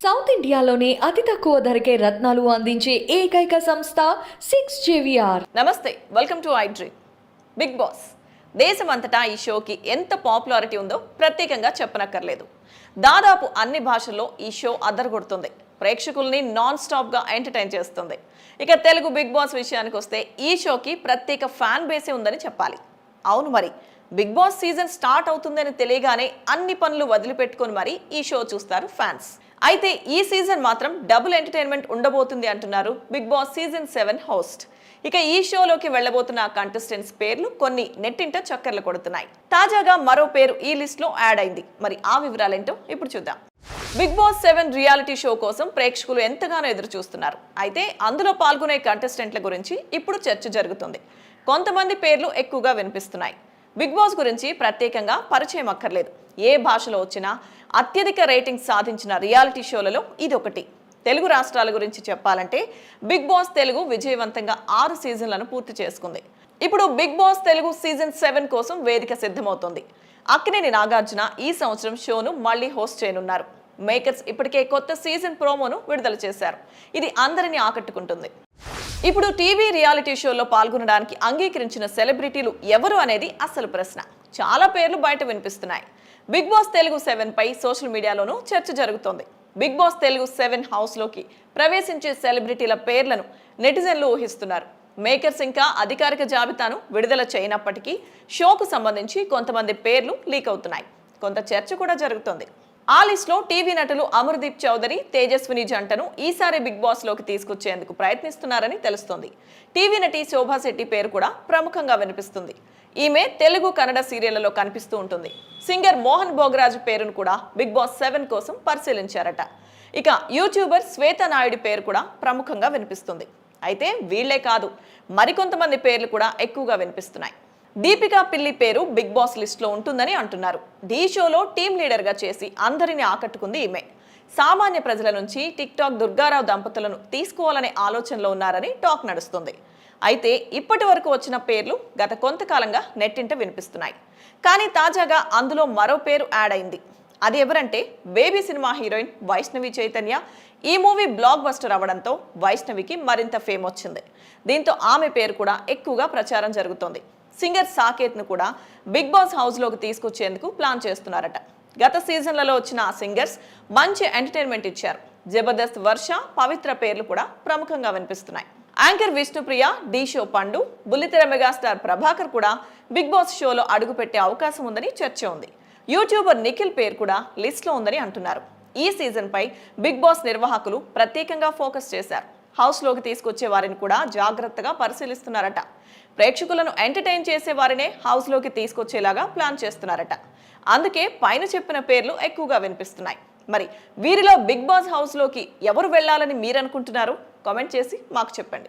South ఇండియాలోనే అతి తక్కువ ధరకే రత్నాలు అందించే ఏకైక సంస్థ 6JVR. నమస్తే, welcome to iDream. Big boss దేశమంతటా ఈ షోకి ఎంత పాపులారిటీ ఉందో ప్రత్యేకంగా చెప్పనక్కర్లేదు. దాదాపు అన్ని భాషల్లో ఈ షో అదరగొడుతుంది. ప్రేక్షకుల్ని నాన్ స్టాప్గా ఎంటర్టైన్ చేస్తుంది. ఇక తెలుగు బిగ్ బాస్ విషయానికి వస్తే ఈ షోకి ప్రత్యేక ఫ్యాన్ బేసే ఉందని చెప్పాలి. అవును, మరి బిగ్ బాస్ సీజన్ స్టార్ట్ అవుతుందని తెలియగానే అన్ని పనులు వదిలిపెట్టుకొని మరి ఈ షో చూస్తారు ఫ్యాన్స్. అయితే ఈ సీజన్ మాత్రం డబుల్ ఎంటర్టైన్మెంట్ ఉండబోతుంది అంటున్నారు బిగ్ బాస్ సీజన్ 7 హోస్ట్. ఇక ఈ షోలోకి వెళ్లబోతున్న కంటెస్టెంట్స్ పేర్లు కొన్ని నెట్టింట చక్కర్లు కొడుతున్నాయి. తాజాగా మరో పేరు ఈ లిస్ట్ లో యాడ్ అయింది. మరి ఆ వివరాలేంటో ఇప్పుడు చూద్దాం. బిగ్ బాస్ 7 రియాలిటీ షో కోసం ప్రేక్షకులు ఎంతగానో ఎదురు చూస్తున్నారు. అయితే అందులో పాల్గొనే కంటెస్టెంట్ల గురించి ఇప్పుడు చర్చ జరుగుతుంది. కొంతమంది పేర్లు ఎక్కువగా వినిపిస్తున్నాయి. బిగ్ బాస్ గురించి ప్రత్యేకంగా పరిచయం అక్కర్లేదు. ఏ భాషలో వచ్చినా అత్యధిక రేటింగ్స్ సాధించిన రియాలిటీ షోలలో ఇదొకటి. తెలుగు రాష్ట్రాల గురించి చెప్పాలంటే బిగ్ బాస్ తెలుగు విజయవంతంగా 6 సీజన్లను పూర్తి చేసుకుంది. ఇప్పుడు బిగ్ బాస్ తెలుగు సీజన్ 7 కోసం వేదిక సిద్ధమవుతోంది. అక్కినేని నాగార్జున ఈ సంవత్సరం షోను మళ్లీ హోస్ట్ చేయనున్నారు. మేకర్స్ ఇప్పటికే కొత్త సీజన్ ప్రోమోను విడుదల చేశారు. ఇది అందరినీ ఆకట్టుకుంటుంది. ఇప్పుడు టీవీ రియాలిటీ షోలో పాల్గొనడానికి అంగీకరించిన సెలబ్రిటీలు ఎవరు అనేది అసలు ప్రశ్న. చాలా పేర్లు బయట వినిపిస్తున్నాయి. బిగ్ బాస్ తెలుగు 7 పై సోషల్ మీడియాలోనూ చర్చ జరుగుతోంది. బిగ్ బాస్ తెలుగు 7 హౌస్లోకి ప్రవేశించే సెలబ్రిటీల పేర్లను నెటిజన్లు ఊహిస్తున్నారు. మేకర్స్ ఇంకా అధికారిక జాబితాను విడుదల చేయనప్పటికీ షోకు సంబంధించి కొంతమంది పేర్లు లీక్ అవుతున్నాయి. కొంత చర్చ కూడా జరుగుతోంది. ఆ లిస్ట్ లో టీవీ నటులు అమర్దీప్ చౌదరి, తేజస్విని జంటను ఈసారి బిగ్ బాస్ లోకి తీసుకొచ్చేందుకు ప్రయత్నిస్తున్నారని తెలుస్తోంది. టీవీ నటి శోభా శెట్టి పేరు కూడా ప్రముఖంగా వినిపిస్తుంది. ఈమె తెలుగు, కన్నడ సీరియళ్లలో కనిపిస్తూ ఉంటుంది. సింగర్ మోహన్ భోగరాజు పేరును కూడా బిగ్ బాస్ 7 కోసం పరిశీలించారట. ఇక యూట్యూబర్ శ్వేత నాయుడు పేరు కూడా ప్రముఖంగా వినిపిస్తుంది. అయితే వీళ్లే కాదు, మరికొంతమంది పేర్లు కూడా ఎక్కువగా వినిపిస్తున్నాయి. దీపికా పిల్లి పేరు బిగ్ బాస్ లిస్ట్ లో ఉంటుందని అంటున్నారు. ఢీ షోలో టీమ్ లీడర్ గా చేసి అందరినీ ఆకట్టుకుంది ఈమె. సామాన్య ప్రజల నుంచి టిక్ టాక్ దుర్గారావు దంపతులను తీసుకోవాలనే ఆలోచనలో ఉన్నారని టాక్ నడుస్తుంది. అయితే ఇప్పటి వరకు వచ్చిన పేర్లు గత కొంతకాలంగా నెట్టింట వినిపిస్తున్నాయి. కానీ తాజాగా అందులో మరో పేరు యాడ్ అయింది. అది ఎవరంటే baby cinema heroine Vaishnavi Chaitanya. ఈ మూవీ బ్లాక్ బస్టర్ అవ్వడంతో వైష్ణవికి మరింత ఫేమ్ వచ్చింది. దీంతో ఆమె పేరు కూడా ఎక్కువగా ప్రచారం జరుగుతోంది. సింగర్ సాకేత్ ను కూడా బిగ్ బాస్ హౌస్ లోకి తీసుకొచ్చేందుకు ప్లాన్ చేస్తున్నారట. గత సీజన్లలో వచ్చిన ఆ సింగర్స్ మంచి ఎంటర్టైన్మెంట్ ఇచ్చారు. జబర్దస్త్ వర్ష, పవిత్ర పేర్లు కూడా ప్రముఖంగా వినిపిస్తున్నాయి. యాంకర్ విష్ణుప్రియ, ఢీ షో పండు, బుల్లితెర మెగాస్టార్ ప్రభాకర్ కూడా బిగ్ బాస్ షోలో అడుగుపెట్టే అవకాశం ఉందని చర్చ ఉంది. యూట్యూబర్ నిఖిల్ పేరు కూడా లిస్ట్ లో ఉందని అంటున్నారు. ఈ సీజన్ పై బిగ్ బాస్ నిర్వాహకులు ప్రత్యేకంగా ఫోకస్ చేశారు. హౌస్ లోకి తీసుకొచ్చే వారిని కూడా జాగ్రత్తగా పరిశీలిస్తున్నారట. ప్రేక్షకులను ఎంటర్టైన్ చేసే వారినే హౌస్ లోకి తీసుకొచ్చేలాగా ప్లాన్ చేస్తున్నారట. అందుకే పైన చెప్పిన పేర్లు ఎక్కువగా వినిపిస్తున్నాయి. మరి వీరిలో బిగ్ బాస్ హౌస్ లోకి ఎవరు వెళ్లాలని మీరనుకుంటున్నారు? కామెంట్ చేసి మాకు చెప్పండి.